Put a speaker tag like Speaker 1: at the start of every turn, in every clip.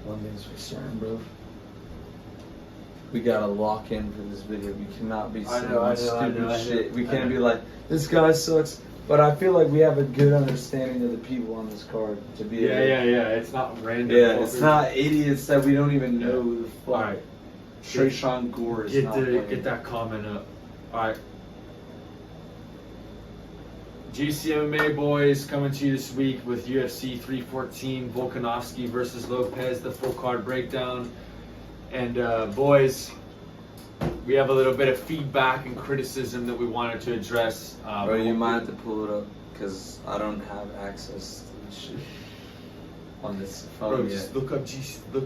Speaker 1: one thing's for certain, bro. We gotta lock in for this video. We cannot be saying stupid shit. We can't be like, this guy sucks. But I feel like we have a good understanding of the people on this card to be
Speaker 2: yeah. It's not random.
Speaker 1: Yeah, it's not idiots that we don't even know who the fuck.
Speaker 2: Alright.
Speaker 1: Trayshawn Gore is not playing.
Speaker 2: Get that comment up. Alright. GCMMA boys coming to you this week with UFC 314 Volkanovski versus Lopes, the full card breakdown. And boys, we have a little bit of feedback and criticism that we wanted to address.
Speaker 1: Bro, you might have to pull it up because I don't have access to this shit on this phone
Speaker 2: bro,
Speaker 1: yet.
Speaker 2: just look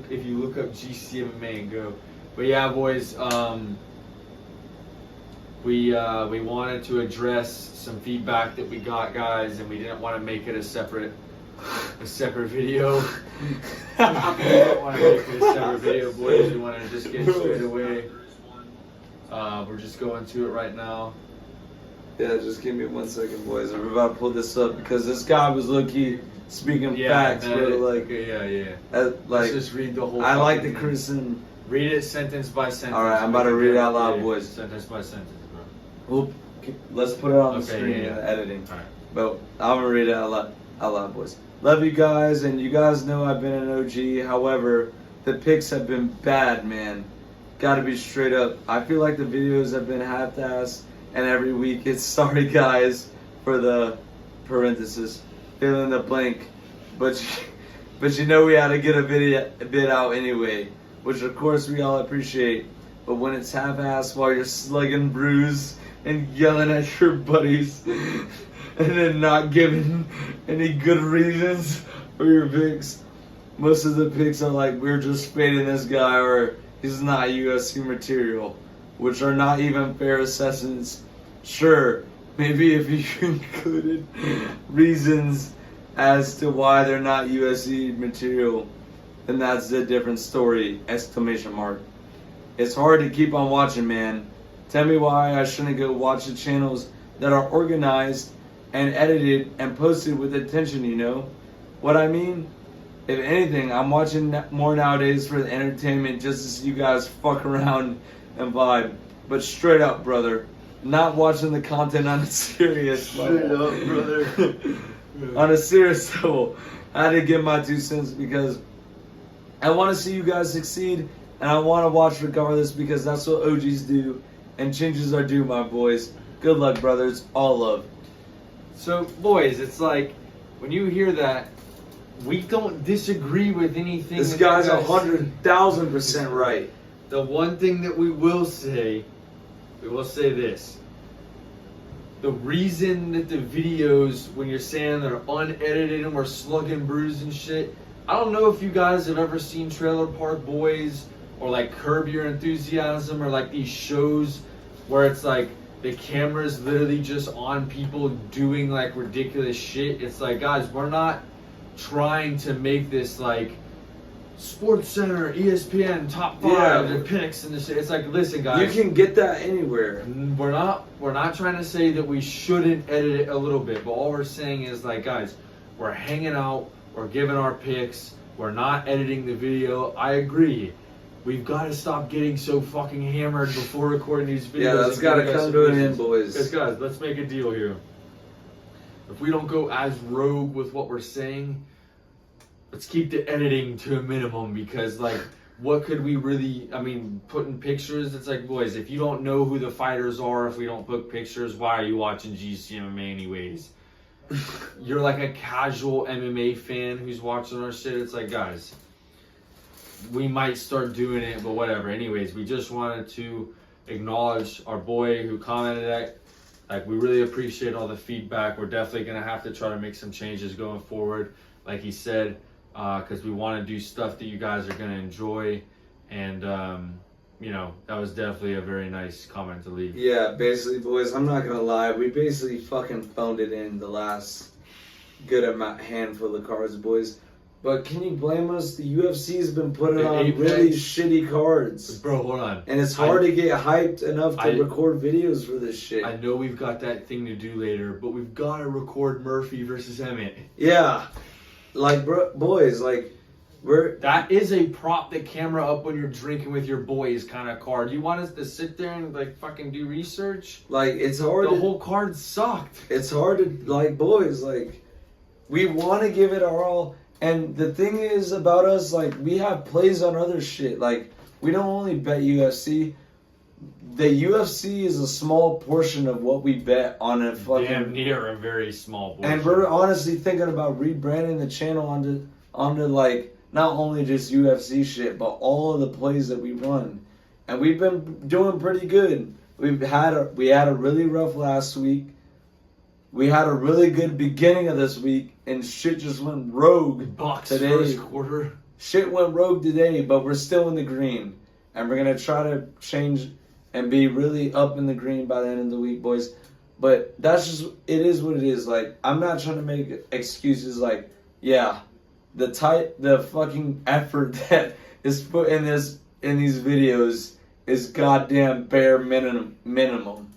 Speaker 2: if you look up GCMMA and go. But yeah, boys, we wanted to address some feedback that we got, guys, and we didn't want to make it a separate video. We didn't want to make it a separate video, boys. We want to just get straight away. We're just going to it right now.
Speaker 1: Yeah, just give me 1 second, boys. We're about to pull this up because this guy was low-key speaking facts, bro. Like, like,
Speaker 2: let's just read the whole.
Speaker 1: I like the criticism.
Speaker 2: Read it sentence by sentence.
Speaker 1: All right, I'm about to read it out loud, boys.
Speaker 2: Sentence by sentence, bro.
Speaker 1: We'll, let's put it on the screen in the editing.
Speaker 2: All right.
Speaker 1: But I'm gonna read it out loud, boys. Love you guys, and you guys know I've been an OG. However, the picks have been bad, man. Gotta be straight up. I feel like the videos have been half-assed, and every week it's sorry guys for the parenthesis, fill in the blank. But you know we had to get a bit out anyway, which of course we all appreciate. But when it's half-assed while you're slugging brews and yelling at your buddies, and then not giving any good reasons for your picks, most of the picks are like, we're just fading this guy, or he's not UFC material, which are not even fair assessments. Sure, maybe if you included reasons as to why they're not UFC material, then that's a different story, exclamation mark. It's hard to keep on watching, man. Tell me why I shouldn't go watch the channels that are organized and edited and posted with attention, you know what I mean? If anything, I'm watching more nowadays for the entertainment just to see you guys fuck around and vibe. But straight up, brother, not watching the content on a serious level.
Speaker 2: Straight up, brother.
Speaker 1: On a serious level. I had to give my 2 cents because I want to see you guys succeed, and I want to watch regardless because that's what OGs do, and changes are due, my boys. Good luck, brothers. All love.
Speaker 2: So, boys, it's like, when you hear that, we don't disagree with anything.
Speaker 1: This guy's 100,000% right.
Speaker 2: The one thing that we will say this. The reason that the videos, when you're saying they're unedited and we're slugging brews and shit, I don't know if you guys have ever seen Trailer Park Boys or like Curb Your Enthusiasm or like these shows where it's like the camera's literally just on people doing like ridiculous shit. It's like, guys, we're not trying to make this like Sports Center, ESPN, top 5, their picks and this shit. It's like, listen, guys,
Speaker 1: you can get that anywhere.
Speaker 2: We're not trying to say that we shouldn't edit it a little bit, but all we're saying is like, guys, we're hanging out, we're giving our picks, we're not editing the video. I agree. We've got to stop getting so fucking hammered before recording these videos.
Speaker 1: Yeah, that's got to come to an end, boys.
Speaker 2: Because, guys, let's make a deal here. If we don't go as rogue with what we're saying, let's keep the editing to a minimum, because, like, what could we really, I mean, putting pictures, it's like, boys, if you don't know who the fighters are, if we don't put pictures, why are you watching GCMMA anyways? You're like a casual MMA fan who's watching our shit. It's like, guys, we might start doing it, but whatever. Anyways, we just wanted to acknowledge our boy who commented that. Like, we really appreciate all the feedback. We're definitely going to have to try to make some changes going forward, like he said, because we want to do stuff that you guys are going to enjoy. And, you know, that was definitely a very nice comment to leave.
Speaker 1: Yeah, basically, boys, I'm not going to lie. We basically fucking phoned it in the last good handful of cards, boys. But can you blame us? The UFC has been putting on really shitty cards.
Speaker 2: Bro, hold on.
Speaker 1: And it's hard to get hyped enough to record videos for this shit.
Speaker 2: I know we've got that thing to do later, but we've got to record Murphy versus Emmett.
Speaker 1: Yeah. Like, bro, boys, like,
Speaker 2: That is a prop the camera up when you're drinking with your boys kind of card. You want us to sit there and like fucking do research?
Speaker 1: Like, it's hard.
Speaker 2: The whole card sucked.
Speaker 1: It's hard to, like, boys, like, we want to give it our all. And the thing is about us, like, we have plays on other shit. Like, we don't only bet UFC. The UFC is a small portion of what we bet on a fucking...
Speaker 2: Damn near a very small portion.
Speaker 1: And we're honestly thinking about rebranding the channel onto like, not only just UFC shit, but all of the plays that we run. And we've been doing pretty good. We had a really rough last week. We had a really good beginning of this week, and shit just went rogue
Speaker 2: Bucks
Speaker 1: today.
Speaker 2: First quarter.
Speaker 1: Shit went rogue today, but we're still in the green. And we're going to try to change and be really up in the green by the end of the week, boys. But that's just, it is what it is. Like, I'm not trying to make excuses like, yeah, the fucking effort that is put in these videos is goddamn bare minimum.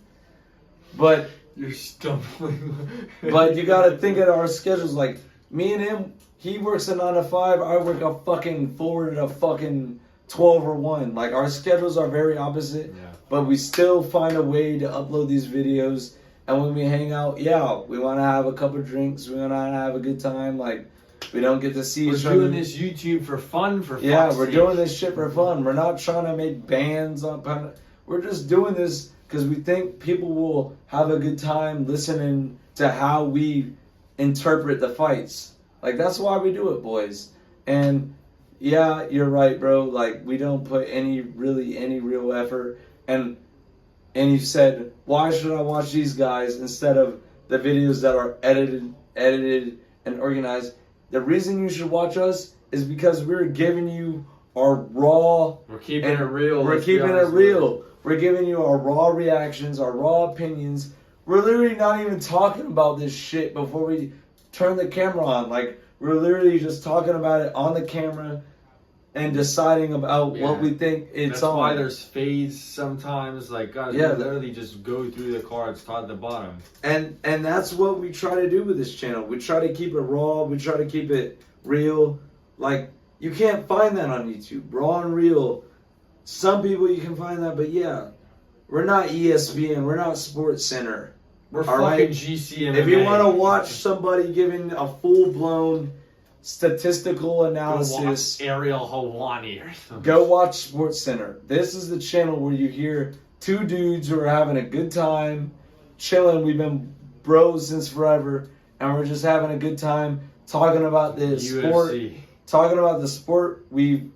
Speaker 1: But
Speaker 2: you're stumbling.
Speaker 1: But you gotta think of our schedules. Like, me and him, he works a 9 to 5. I work a fucking 4 to fucking 12 or 1. Like, our schedules are very opposite.
Speaker 2: Yeah.
Speaker 1: But we still find a way to upload these videos. And when we hang out, yeah, we want to have a couple drinks. We want to have a good time. Like, we don't get to see each other.
Speaker 2: We're doing this YouTube for fun, for
Speaker 1: yeah,
Speaker 2: fuck's
Speaker 1: we're
Speaker 2: sake.
Speaker 1: doing this shit for fun. We're not trying to make bands on. We're just doing this because we think people will have a good time listening to how we interpret the fights. Like, that's why we do it, boys. And yeah, you're right, bro. Like, we don't put any real effort. And you said, why should I watch these guys instead of the videos that are edited and organized? The reason you should watch us is because we're giving you our raw...
Speaker 2: We're keeping it real.
Speaker 1: We're keeping it real. We're giving you our raw reactions, our raw opinions. We're literally not even talking about this shit before we turn the camera on. Like, we're literally just talking about it on the camera and deciding about what we think it's on.
Speaker 2: That's why there's fades sometimes. Like, guys, we literally just go through the cards top to bottom.
Speaker 1: And that's what we try to do with this channel. We try to keep it raw. We try to keep it real. Like, you can't find that on YouTube. Raw and real. Some people you can find that, but yeah. We're not ESPN. We're not Sports Center.
Speaker 2: We're fucking GCMA.
Speaker 1: If you want to watch somebody giving a full-blown statistical analysis,
Speaker 2: go watch Ariel Hawani or something.
Speaker 1: Go watch Sports Center. This is the channel where you hear two dudes who are having a good time, chilling. We've been bros since forever, and we're just having a good time talking about the sport, talking about the sport we've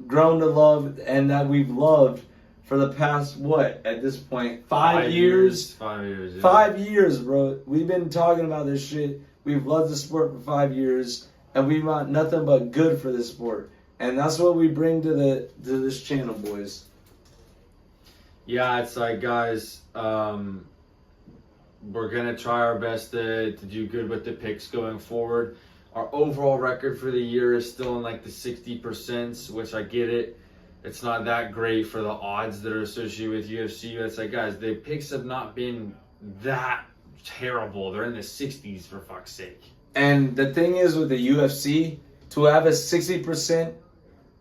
Speaker 1: grown to love and that we've loved for the past, what, at this point, 5 years?
Speaker 2: 5 years, yeah.
Speaker 1: 5 years, bro. We've been talking about this shit. We've loved the sport for 5 years. And we want nothing but good for this sport. And that's what we bring to this channel, boys.
Speaker 2: Yeah, it's like, guys, we're going to try our best to do good with the picks going forward. Our overall record for the year is still in like the 60%, which I get it. It's not that great for the odds that are associated with UFC. But it's like, guys, the picks have not been that terrible. They're in the 60s, for fuck's sake.
Speaker 1: And the thing is with the UFC, to have a 60%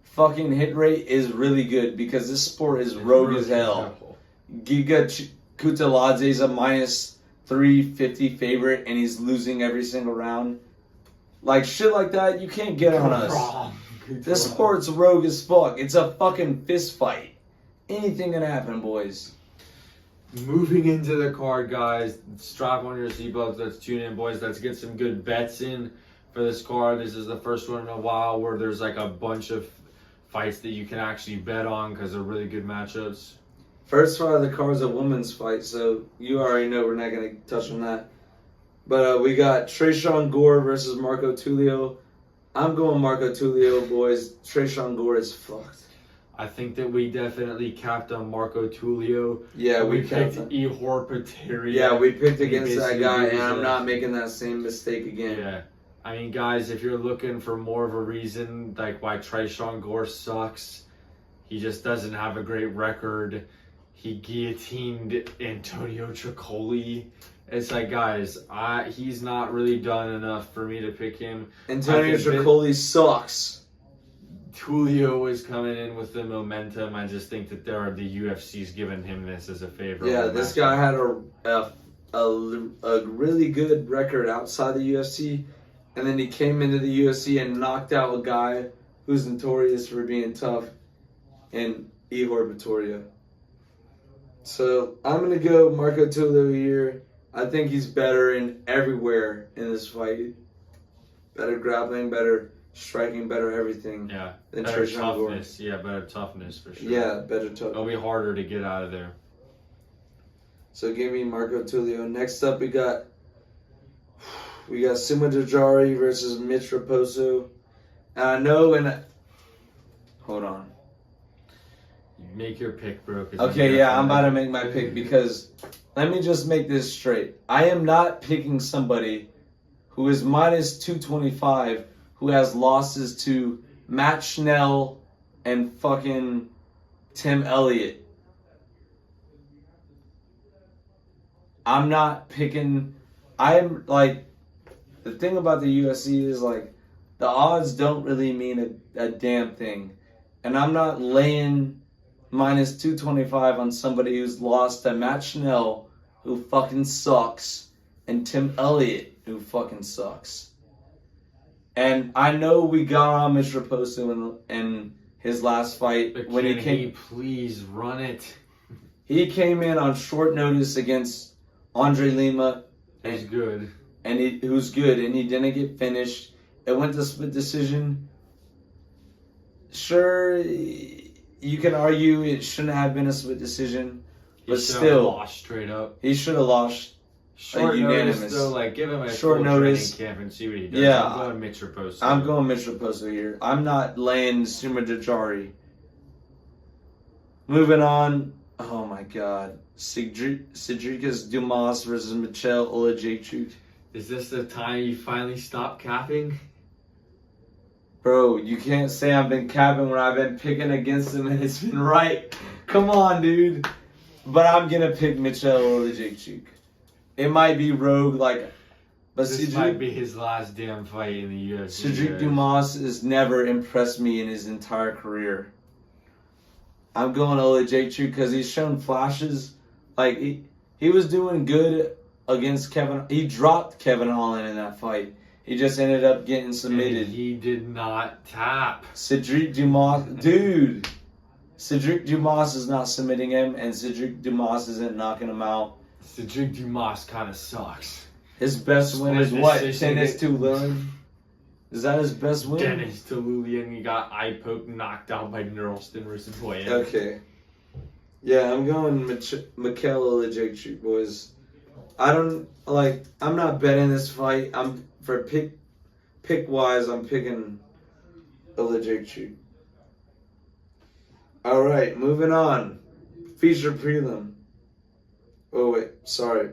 Speaker 1: fucking hit rate is really good because this sport is rogue as hell. Giga Kutaladze is a minus 350 favorite and he's losing every single round. Like, shit like that, you can't get on us. This sport's rogue as fuck. It's a fucking fist fight. Anything can happen, boys.
Speaker 2: Moving into the card, guys, strap on your seatbelts. Let's tune in, boys. Let's get some good bets in for this card. This is the first one in a while where there's like a bunch of fights that you can actually bet on because they're really good matchups.
Speaker 1: First fight of the card is a women's fight, so you already know we're not going to touch on that. But we got Tresean Gore versus Marco Tulio. I'm going Marco Tulio, boys. Tresean Gore is fucked.
Speaker 2: I think that we definitely capped on Marco Tulio.
Speaker 1: Yeah, we
Speaker 2: picked
Speaker 1: capped
Speaker 2: Ihor Potieria.
Speaker 1: Yeah, we picked against that guy, and I'm not making that same mistake again.
Speaker 2: Yeah. I mean, guys, if you're looking for more of a reason, like why Tresean Gore sucks, he just doesn't have a great record. He guillotined Antonio Tricoli. It's like, guys, he's not really done enough for me to pick him.
Speaker 1: Antonio Tricoli sucks.
Speaker 2: Julio was coming in with the momentum. I just think that the UFC's giving him this as a favor.
Speaker 1: Yeah, this guy had a really good record outside the UFC, and then he came into the UFC and knocked out a guy who's notorious for being tough, in Ihor Vitoria. So I'm gonna go Marco Tulio here. I think he's better in everywhere in this fight. Better grappling, better striking, better everything.
Speaker 2: Yeah,
Speaker 1: than
Speaker 2: better
Speaker 1: Trishan Gore.
Speaker 2: toughness. Yeah, better toughness for sure.
Speaker 1: Yeah, better toughness.
Speaker 2: It'll be harder to get out of there.
Speaker 1: So give me Marco Tulio. Next up, we got Sima Dajari versus Mitch Raposo. And I know, hold on.
Speaker 2: Make your pick, bro.
Speaker 1: Okay, yeah, I'm about to make my pick because let me just make this straight. I am not picking somebody who is minus 225 who has losses to Matt Schnell and fucking Tim Elliott. I'm not picking. I'm like, the thing about the UFC is like, the odds don't really mean a damn thing. And I'm not laying minus 225 on somebody who's lost to Matt Schnell, who fucking sucks, and Tim Elliott, who fucking sucks. And I know we got on Mitch Raposo in his last fight.
Speaker 2: But
Speaker 1: when
Speaker 2: can
Speaker 1: he came,
Speaker 2: he please run it?
Speaker 1: He came in on short notice against Andre Lima.
Speaker 2: He's good.
Speaker 1: And who's good, and he didn't get finished. It went to split decision. Sure, you can argue it shouldn't have been a split decision, but still,
Speaker 2: lost straight up.
Speaker 1: He should have lost.
Speaker 2: Short
Speaker 1: unanimous.
Speaker 2: notice, though, like give him a
Speaker 1: Short
Speaker 2: full
Speaker 1: notice.
Speaker 2: training camp and see what he does.
Speaker 1: Yeah,
Speaker 2: I'm going Mitch Raposo.
Speaker 1: I'm going Mitch Raposo here. I'm not laying Sima Dajari. Moving on. Oh my God, Cedricus Dumas versus Michel Olajaychuk.
Speaker 2: Is this the time you finally stop capping?
Speaker 1: Bro, you can't say I've been capping when I've been picking against him and it's been right. Come on, dude. But I'm gonna pick Michel Olajaychuk. It might be rogue, but
Speaker 2: This might be his last damn fight in the UFC.
Speaker 1: Cedric Dumas has never impressed me in his entire career. I'm going Olajaychuk because he's shown flashes. Like, he was doing good against Kevin. He dropped Kevin Holland in that fight. He just ended up getting submitted.
Speaker 2: And he did not tap.
Speaker 1: Cedric Dumas, dude. Cedric Dumas is not submitting him, and Cedric Dumas isn't knocking him out.
Speaker 2: Cedric Dumas kind of sucks.
Speaker 1: His best win is what? Dennis Tullian? Is that his best win?
Speaker 2: Dennis Tullian, he got eye poked, knocked out by Nerlston versus Boyan.
Speaker 1: Okay. Yeah, I'm going Mikel Olajaychuk, boys. I'm not betting this fight. For pick wise, I'm picking Olajaychuk. All right, moving on. Feature prelim. Oh wait, sorry.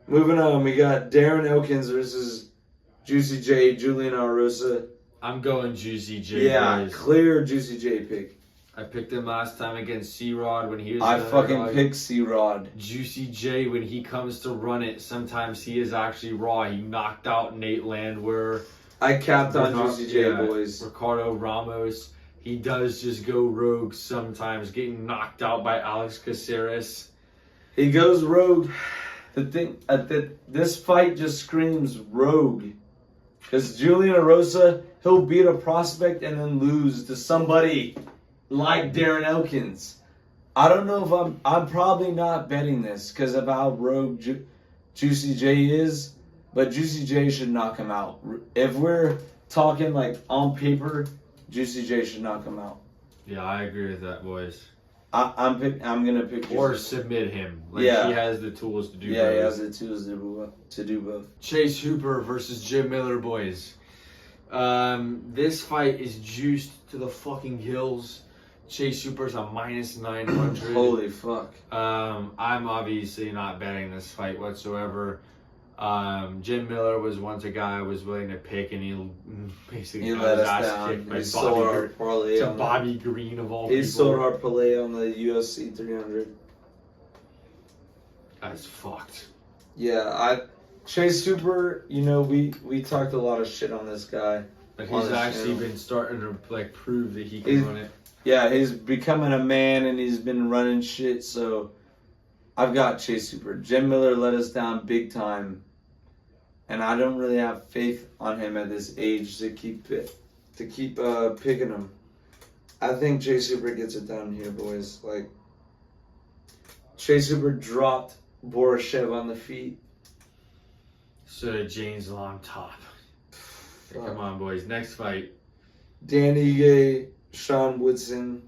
Speaker 1: Moving on, we got Darren Elkins versus Juicy J, Julian Arosa.
Speaker 2: I'm going Juicy J.
Speaker 1: Yeah,
Speaker 2: boys.
Speaker 1: clear Juicy J pick.
Speaker 2: I picked him last time against C-Rod when he was.
Speaker 1: I fucking picked C-Rod.
Speaker 2: Juicy J, when he comes to run it, sometimes he is actually raw. He knocked out Nate Landwehr.
Speaker 1: I capped on Juicy J, boys.
Speaker 2: Ricardo Ramos. He does just go rogue sometimes, getting knocked out by Alex Caceres.
Speaker 1: He goes rogue. The thing, this fight just screams rogue. Because Julian Arosa, he'll beat a prospect and then lose to somebody like Darren Elkins. I don't know if I'm probably not betting this because of how rogue Juicy J is, but Juicy J should knock him out. If we're talking on paper, Juicy J should knock him out.
Speaker 2: Yeah, I agree with that, boys.
Speaker 1: I'm gonna pick
Speaker 2: or
Speaker 1: Juicy.
Speaker 2: Submit him.
Speaker 1: He
Speaker 2: has the tools to do.
Speaker 1: Yeah,
Speaker 2: both.
Speaker 1: he has the tools to do both.
Speaker 2: Chase Hooper versus Jim Miller, boys. This fight is juiced to the fucking gills. Chase Hooper's a minus 900.
Speaker 1: Holy fuck.
Speaker 2: I'm obviously not betting this fight whatsoever. Jim Miller was once a guy I was willing to pick, and he basically got
Speaker 1: let
Speaker 2: his
Speaker 1: us
Speaker 2: ass
Speaker 1: down.
Speaker 2: kicked by
Speaker 1: He sold our parlay on
Speaker 2: Bobby Green of all
Speaker 1: He
Speaker 2: people.
Speaker 1: sold our parlay on the UFC 300.
Speaker 2: That's fucked.
Speaker 1: Yeah, Chase Hooper, we talked a lot of shit on this guy.
Speaker 2: But he's actually been starting to like prove that he can run it.
Speaker 1: Yeah, he's becoming a man and he's been running shit. So I've got Chase Super. Jim Miller let us down big time, and I don't really have faith on him at this age to keep picking him. I think Chase Super gets it done here, boys. Like, Chase Super dropped Borashev on the feet.
Speaker 2: So James on top. Come on, boys. Next fight.
Speaker 1: Dan Ige, Sean Woodson.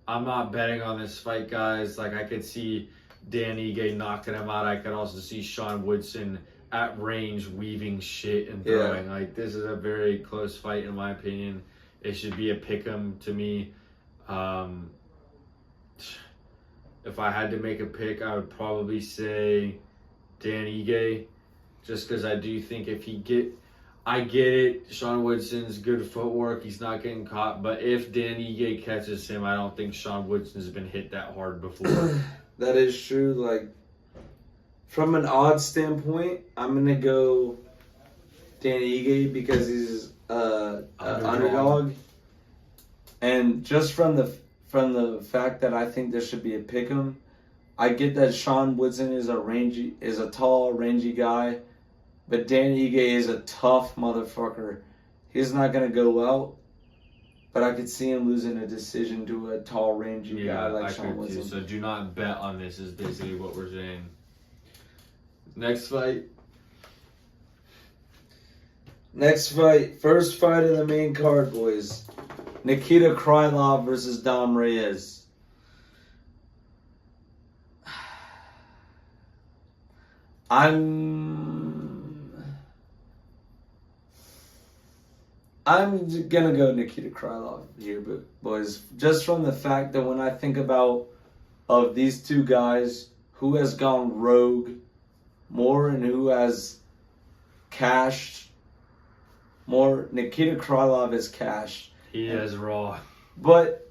Speaker 2: I'm not betting on this fight, guys. Like, I could see Dan Ige knocking him out. I could also see Sean Woodson at range weaving shit and throwing. Yeah. Like, this is a very close fight, in my opinion. It should be a pick'em to me. If I had to make a pick, I would probably say Dan Ige. Just because I do think if he I get it. Sean Woodson's good footwork. He's not getting caught. But if Dan Ige catches him, I don't think Sean Woodson's been hit that hard before.
Speaker 1: That is true. Like, from an odds standpoint, I'm going to go Dan Ige because he's an underdog. And just from the fact that I think there should be a pick'em, I get that Sean Woodson is a tall, rangy guy. But Dan Ige is a tough motherfucker. He's not going to go out. But I could see him losing a decision to a tall, rangy guy like Sean Woodson.
Speaker 2: So do not bet on this is basically what we're saying. Next fight.
Speaker 1: First fight of the main card, boys. Nikita Krylov versus Dom Reyes. I'm gonna go Nikita Krylov here, but boys, just from the fact that when I think about of these two guys, who has gone rogue more and who has cashed more, Nikita Krylov has cashed.
Speaker 2: He is raw.
Speaker 1: But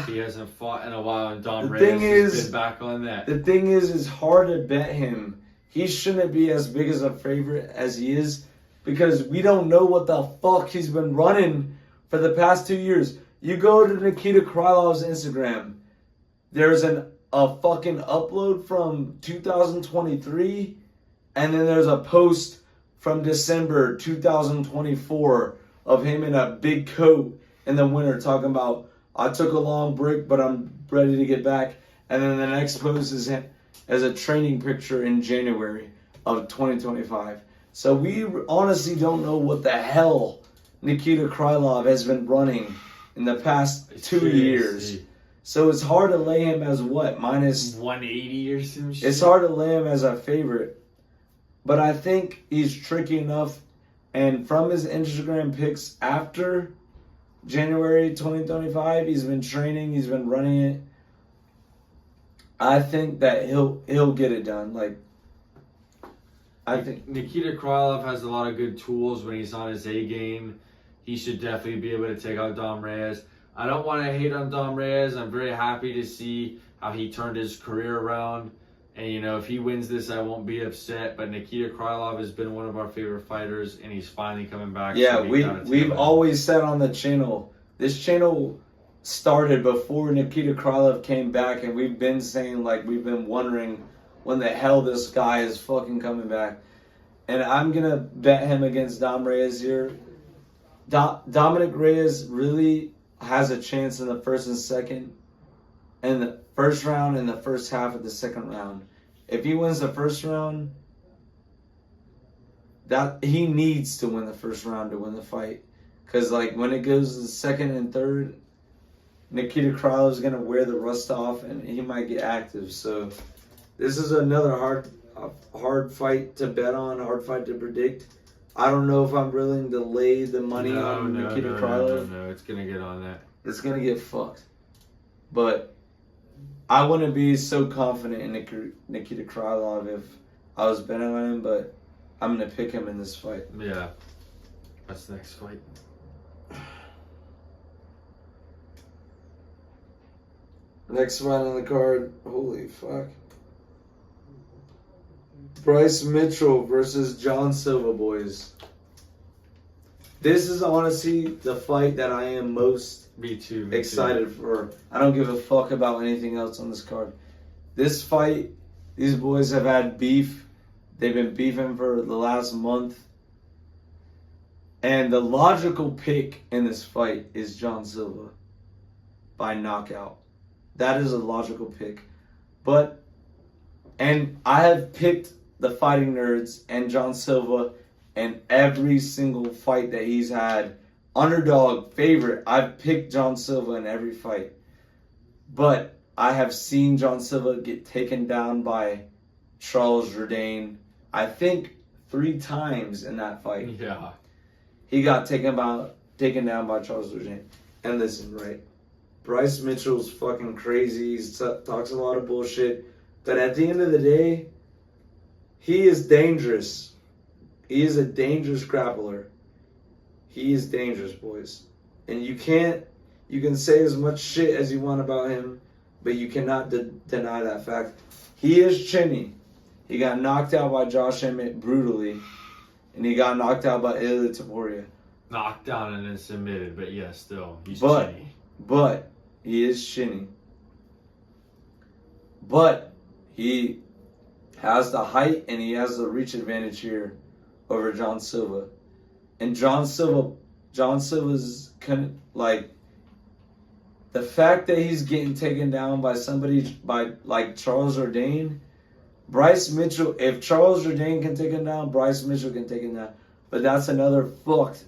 Speaker 2: he hasn't fought in a while, and Dom Reyes has been back on that.
Speaker 1: The thing is, it's hard to bet him. He shouldn't be as big as a favorite as he is, because we don't know what the fuck he's been running for the past 2 years. You go to Nikita Krylov's Instagram, there's a fucking upload from 2023, and then there's a post from December 2024 of him in a big coat in the winter talking about, I took a long break, but I'm ready to get back. And then the next post is him as a training picture in January of 2025. So we honestly don't know what the hell Nikita Krylov has been running in the past 2 years. So it's hard to lay him as what? Minus
Speaker 2: 180 or some shit?
Speaker 1: It's hard to lay him as a favorite. But I think he's tricky enough. And from his Instagram pics after January 2025, he's been training, he's been running it. I think that he'll get it done. Like, I think
Speaker 2: Nikita Krylov has a lot of good tools when he's on his A game. He should definitely be able to take out Dom Reyes. I don't want to hate on Dom Reyes. I'm very happy to see how he turned his career around. And, you know, if he wins this, I won't be upset. But Nikita Krylov has been one of our favorite fighters, and he's finally coming back.
Speaker 1: Yeah,
Speaker 2: so
Speaker 1: we've always said on the channel, this channel started before Nikita Krylov came back, and we've been saying, like, we've been wondering when the hell this guy is fucking coming back. And I'm going to bet him against Dom Reyes here. Dominic Reyes really has a chance in the first and second, in the first round and the first half of the second round. If he wins the first round, that he needs to win the first round to win the fight. Because, like, when it goes to the second and third, Nikita Krylov is going to wear the rust off and he might get active. So this is another hard fight to bet on, hard fight to predict. I don't know if I'm willing to lay the money on Nikita Krylov.
Speaker 2: No, it's going to get on that.
Speaker 1: It's going to get fucked. But I wouldn't be so confident in Nikita Krylov if I was betting on him, but I'm going to pick him in this fight.
Speaker 2: Yeah. That's the next fight.
Speaker 1: Next fight on the card. Holy fuck. Bryce Mitchell versus John Silva, boys. This is honestly the fight that I am most
Speaker 2: Me too.
Speaker 1: excited for. I don't give a fuck about anything else on this card. This fight, these boys have had beef. They've been beefing for the last month. And the logical pick in this fight is John Silva by knockout. That is a logical pick. And I have picked the Fighting Nerds and John Silva in every single fight that he's had. Underdog, favorite. I've picked John Silva in every fight. But I have seen John Silva get taken down by Charles Jourdain, I think 3 times in that fight.
Speaker 2: Yeah.
Speaker 1: He got taken down by Charles Jourdain. And listen, right? Bryce Mitchell's fucking crazy. He talks a lot of bullshit. But at the end of the day, he is dangerous. He is a dangerous grappler. He is dangerous, boys. And you can say as much shit as you want about him, but you cannot deny that fact. He is chinny. He got knocked out by Josh Emmett brutally, and he got knocked out by Ilia Topuria.
Speaker 2: Knocked down and then submitted, but yeah, still, he's chinny.
Speaker 1: But he is chinny. But he has the height and he has the reach advantage here over John Silva. And John Silva's the fact that he's getting taken down by somebody like Charles Jourdain, Bryce Mitchell. If Charles Jourdain can take him down, Bryce Mitchell can take him down. But that's another fucked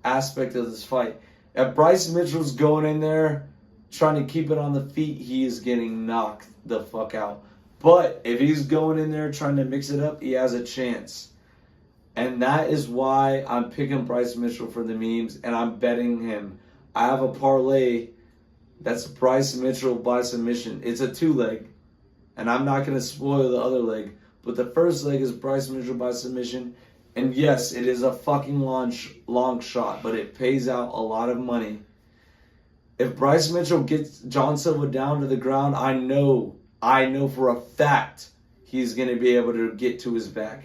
Speaker 1: aspect of this fight. If Bryce Mitchell's going in there trying to keep it on the feet, he is getting knocked the fuck out. But if he's going in there trying to mix it up, he has a chance. And that is why I'm picking Bryce Mitchell for the memes, and I'm betting him. I have a parlay that's Bryce Mitchell by submission. It's a 2-leg, and I'm not going to spoil the other leg. But the first leg is Bryce Mitchell by submission. And yes, it is a fucking long shot, but it pays out a lot of money. If Bryce Mitchell gets John Silva down to the ground, I know for a fact he's going to be able to get to his back.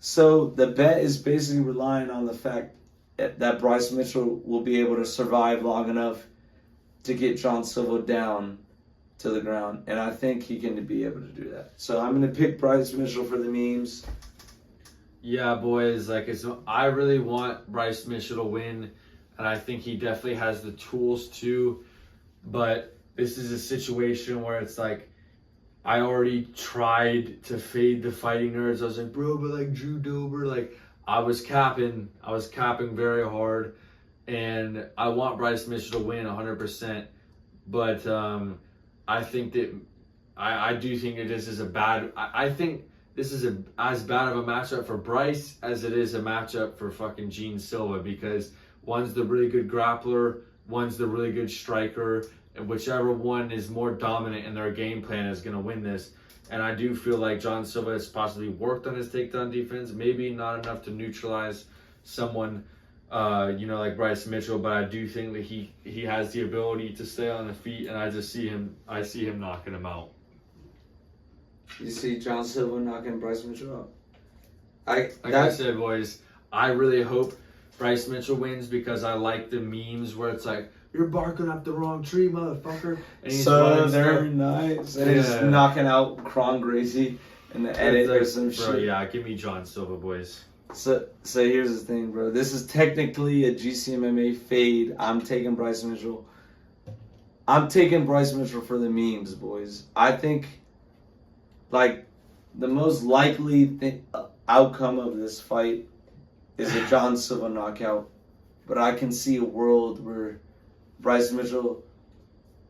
Speaker 1: So the bet is basically relying on the fact that Bryce Mitchell will be able to survive long enough to get John Silva down to the ground. And I think he can be able to do that. So I'm going to pick Bryce Mitchell for the memes.
Speaker 2: Yeah, boys. I really want Bryce Mitchell to win, and I think he definitely has the tools to. But this is a situation where it's like, I already tried to fade the Fighting Nerds. I was like, bro, but like Drew Dober, I was capping very hard, and I want Bryce Mitchell to win 100%. But I think that I do think that this is I think this is as bad of a matchup for Bryce as it is a matchup for fucking Gene Silva, because one's the really good grappler, one's the really good striker, and whichever one is more dominant in their game plan is going to win this. And I do feel like John Silva has possibly worked on his takedown defense, maybe not enough to neutralize someone, like Bryce Mitchell, but I do think that he has the ability to stay on the feet, and I see him knocking him out.
Speaker 1: You see John Silva knocking Bryce Mitchell out?
Speaker 2: I said, boys, I really hope Bryce Mitchell wins, because I like the memes where it's like, you're barking up the wrong tree, motherfucker. And he's
Speaker 1: Southern Nights. And he's knocking out Kron Gracie in the edit or some shit.
Speaker 2: Bro, yeah, give me John Silva, boys.
Speaker 1: So here's the thing, bro. This is technically a GCMMA fade. I'm taking Bryce Mitchell. I'm taking Bryce Mitchell for the memes, boys. I think, the most likely outcome of this fight is a John Silva knockout. But I can see a world where Bryce Mitchell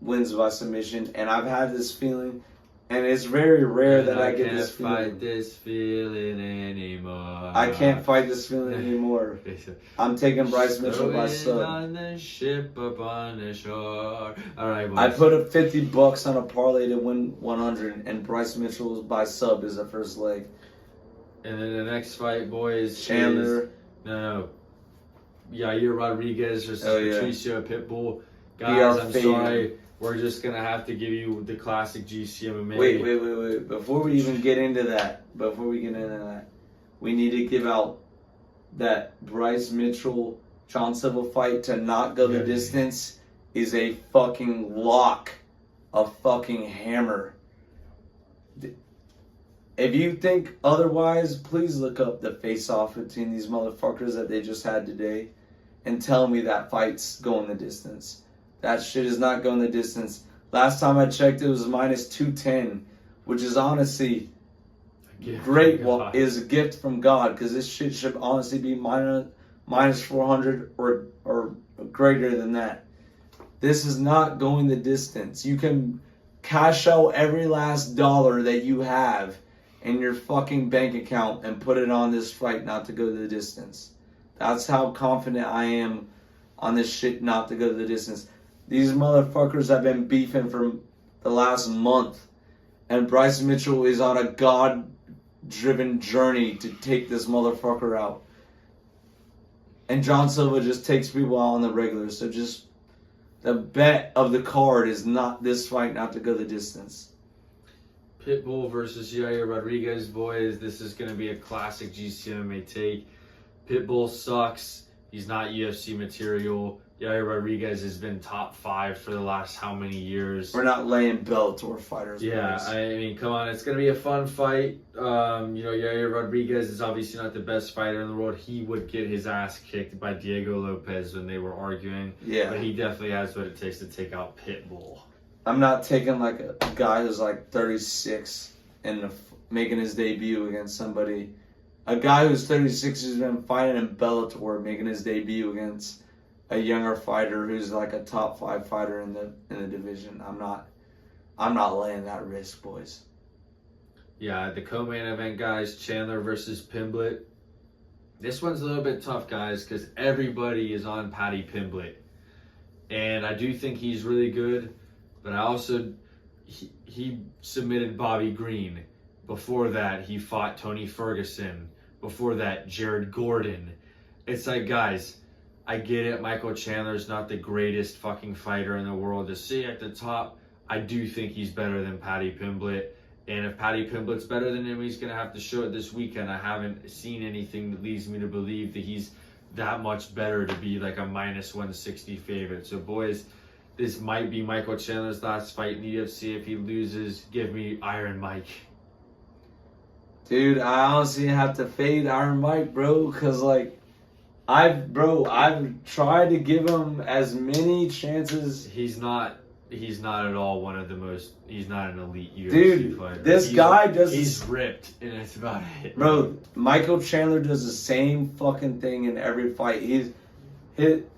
Speaker 1: wins by submission, and I've had this feeling, and it's very rare that I get this feeling.
Speaker 2: I can't fight this feeling anymore.
Speaker 1: I can't fight this feeling anymore. I'm taking Bryce Mitchell by sub.
Speaker 2: On the ship upon the shore. All right, boys.
Speaker 1: I put up $50 on a parlay to win 100, and Bryce Mitchell by sub is the first leg.
Speaker 2: And then the next fight, boys,
Speaker 1: Chandler.
Speaker 2: No. Yair Rodriguez versus Patricio Pitbull.
Speaker 1: Guys,
Speaker 2: I'm sorry. We're just going to have to give you the classic GCMMA.
Speaker 1: Wait. Before we even get into that, we need to give out that Bryce Mitchell John Silva fight to not go the distance is a fucking lock, a fucking hammer. If you think otherwise, please look up the face-off between these motherfuckers that they just had today and tell me that fight's going the distance. That shit is not going the distance. Last time I checked, it was minus 210, which is honestly great. Well, is a gift from God, because this shit should honestly be minus 400 or greater than that. This is not going the distance. You can cash out every last dollar that you have in your fucking bank account and put it on this fight not to go the distance. That's how confident I am on this shit not to go the distance. These motherfuckers have been beefing for the last month, and Bryce Mitchell is on a God-driven journey to take this motherfucker out. And John Silva just takes people out on the regular. So just the bet of the card is not this fight not to go the distance.
Speaker 2: Pitbull versus Yair Rodriguez, boys. This is going to be a classic GCMMA take. Pitbull sucks. He's not UFC material. Yair Rodriguez has been top 5 for the last how many years?
Speaker 1: We're not laying Bellator fighters.
Speaker 2: Yeah,
Speaker 1: boys.
Speaker 2: I mean, come on. It's going to be a fun fight. Yair Rodriguez is obviously not the best fighter in the world. He would get his ass kicked by Diego Lopes when they were arguing.
Speaker 1: Yeah.
Speaker 2: But he definitely has what it takes to take out Pitbull.
Speaker 1: I'm not taking like a guy who's like 36 and making his debut against somebody. A guy who's 36 who's been fighting in Bellator making his debut against a younger fighter who's like a top 5 fighter in the division. I'm not laying that risk, boys.
Speaker 2: Yeah, the co-main event, guys, Chandler versus Pimblett. This one's a little bit tough, guys, because everybody is on Paddy Pimblett. And I do think he's really good, but I also, he submitted Bobby Green. Before that, he fought Tony Ferguson. Before that, Jared Gordon. It's like, guys, I get it. Michael Chandler's not the greatest fucking fighter in the world to see at the top. I do think he's better than Paddy Pimblett. And if Paddy Pimblett's better than him, he's going to have to show it this weekend. I haven't seen anything that leads me to believe that he's that much better to be like a minus 160 favorite. So, boys, this might be Michael Chandler's last fight in the UFC. If he loses, give me Iron Mike.
Speaker 1: Dude, I honestly have to fade Iron Mike, bro, because like, I've tried to give him as many chances.
Speaker 2: He's not at all one of the most. He's not an elite UFC
Speaker 1: Dude,
Speaker 2: fighter.
Speaker 1: this guy does.
Speaker 2: He's ripped, and it's about it.
Speaker 1: Bro, Michael Chandler does the same fucking thing in every fight.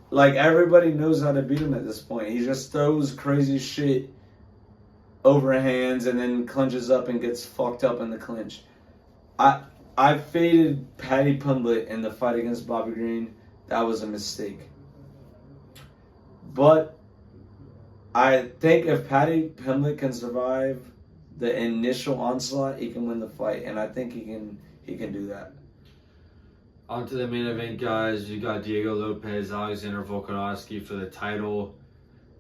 Speaker 1: Like everybody knows how to beat him at this point. He just throws crazy shit overhands and then clinches up and gets fucked up in the clinch. I faded Paddy Pimblett in the fight against Bobby Green. That was a mistake. But I think if Paddy Pimblett can survive the initial onslaught, he can win the fight, and I think he can do that.
Speaker 2: On to the main event, guys. You got Diego Lopes, Alexander Volkanovski for the title.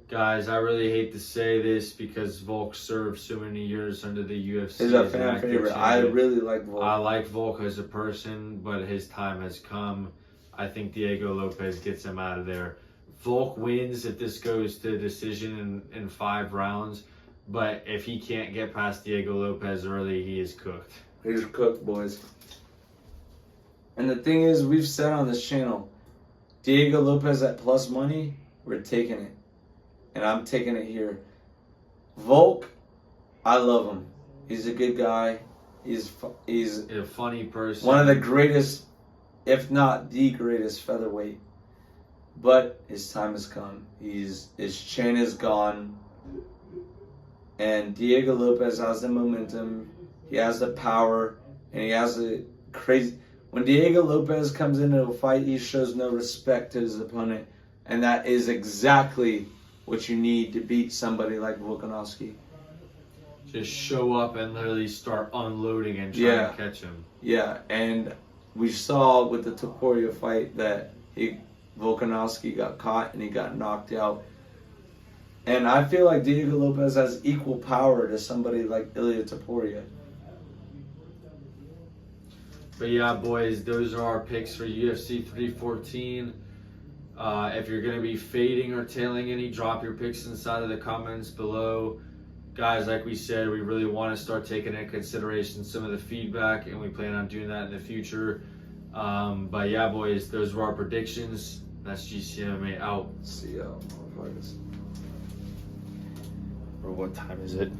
Speaker 2: Guys, I really hate to say this because Volk served so many years under the UFC.
Speaker 1: He's a fan favorite. I really like Volk.
Speaker 2: I like Volk as a person, but his time has come. I think Diego Lopes gets him out of there. Volk wins if this goes to decision in 5 rounds, but if he can't get past Diego Lopes early, he is cooked.
Speaker 1: He's cooked, boys. And the thing is, we've said on this channel, Diego Lopes at plus money, we're taking it. And I'm taking it here. Volk, I love him. He's a good guy. He's
Speaker 2: a funny person.
Speaker 1: One of the greatest, if not the greatest featherweight. But his time has come. His chin is gone. And Diego Lopes has the momentum. He has the power. And he has the crazy... When Diego Lopes comes into a fight, he shows no respect to his opponent. And that is exactly what you need to beat somebody like Volkanovski.
Speaker 2: Just show up and literally start unloading and try to catch him. Yeah,
Speaker 1: and we saw with the Topuria fight that Volkanovski got caught and he got knocked out. And I feel like Diego Lopes has equal power to somebody like Ilia Topuria.
Speaker 2: But yeah, boys, those are our picks for UFC 314. If you're going to be fading or tailing any, drop your picks inside of the comments below. Guys, like we said, we really want to start taking into consideration some of the feedback, and we plan on doing that in the future. But yeah, boys, those were our predictions. That's GCMA out.
Speaker 1: See y'all, motherfuckers.
Speaker 2: Or what time is it?